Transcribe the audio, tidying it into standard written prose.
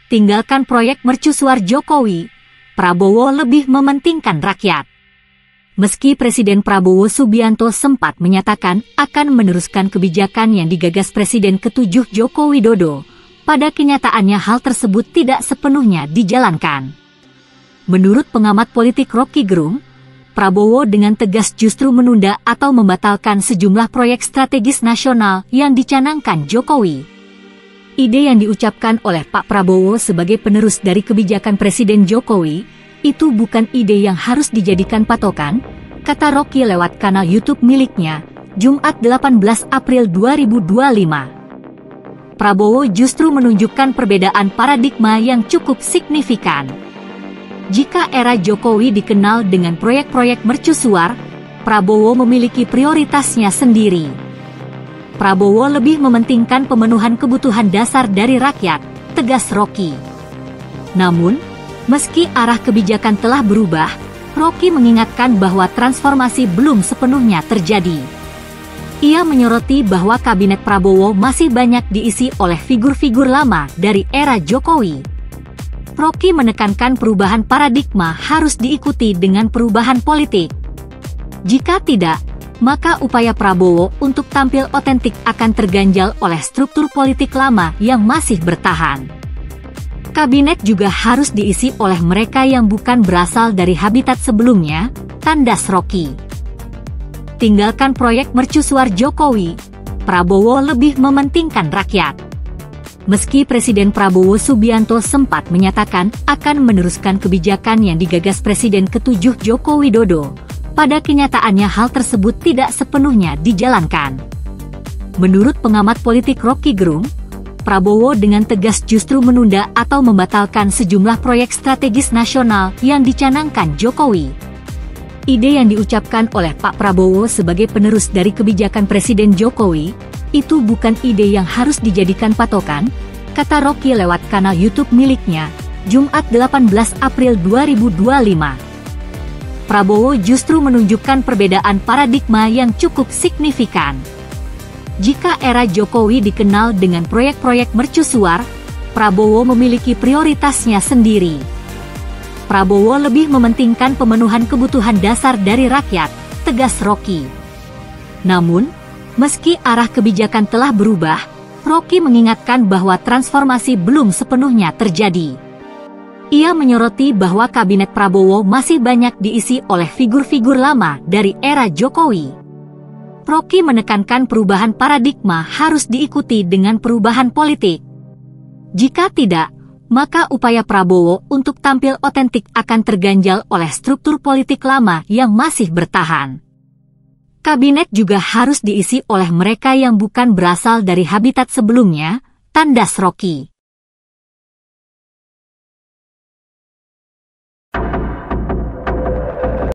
tinggalkan proyek mercusuar Jokowi, Prabowo lebih mementingkan rakyat. Meski Presiden Prabowo Subianto sempat menyatakan akan meneruskan kebijakan yang digagas Presiden ke-7 Joko Widodo, pada kenyataannya hal tersebut tidak sepenuhnya dijalankan. Menurut pengamat politik Rocky Gerung, Prabowo dengan tegas justru menunda atau membatalkan sejumlah proyek strategis nasional yang dicanangkan Jokowi. Ide yang diucapkan oleh Pak Prabowo sebagai penerus dari kebijakan Presiden Jokowi, itu bukan ide yang harus dijadikan patokan, kata Rocky lewat kanal YouTube miliknya, Jumat 18 April 2025. Prabowo justru menunjukkan perbedaan paradigma yang cukup signifikan. Jika era Jokowi dikenal dengan proyek-proyek mercusuar, Prabowo memiliki prioritasnya sendiri. Prabowo lebih mementingkan pemenuhan kebutuhan dasar dari rakyat, tegas Rocky. Namun, meski arah kebijakan telah berubah, Rocky mengingatkan bahwa transformasi belum sepenuhnya terjadi. Ia menyoroti bahwa kabinet Prabowo masih banyak diisi oleh figur-figur lama dari era Jokowi. Rocky menekankan perubahan paradigma harus diikuti dengan perubahan politik. Jika tidak, maka upaya Prabowo untuk tampil otentik akan terganjal oleh struktur politik lama yang masih bertahan. Kabinet juga harus diisi oleh mereka yang bukan berasal dari habitat sebelumnya, tandas Rocky. Tinggalkan proyek mercusuar Jokowi, Prabowo lebih mementingkan rakyat. Meski Presiden Prabowo Subianto sempat menyatakan akan meneruskan kebijakan yang digagas Presiden ke-7 Joko Widodo, pada kenyataannya hal tersebut tidak sepenuhnya dijalankan. Menurut pengamat politik Rocky Gerung, Prabowo dengan tegas justru menunda atau membatalkan sejumlah proyek strategis nasional yang dicanangkan Jokowi. Ide yang diucapkan oleh Pak Prabowo sebagai penerus dari kebijakan Presiden Jokowi, itu bukan ide yang harus dijadikan patokan, kata Rocky lewat kanal YouTube miliknya, Jumat 18 April 2025. Prabowo justru menunjukkan perbedaan paradigma yang cukup signifikan. Jika era Jokowi dikenal dengan proyek-proyek mercusuar, Prabowo memiliki prioritasnya sendiri. Prabowo lebih mementingkan pemenuhan kebutuhan dasar dari rakyat, tegas Rocky. Namun, meski arah kebijakan telah berubah, Rocky mengingatkan bahwa transformasi belum sepenuhnya terjadi. Ia menyoroti bahwa kabinet Prabowo masih banyak diisi oleh figur-figur lama dari era Jokowi. Rocky menekankan perubahan paradigma harus diikuti dengan perubahan politik. Jika tidak, maka upaya Prabowo untuk tampil otentik akan terganjal oleh struktur politik lama yang masih bertahan. Kabinet juga harus diisi oleh mereka yang bukan berasal dari habitat sebelumnya, tandas Rocky.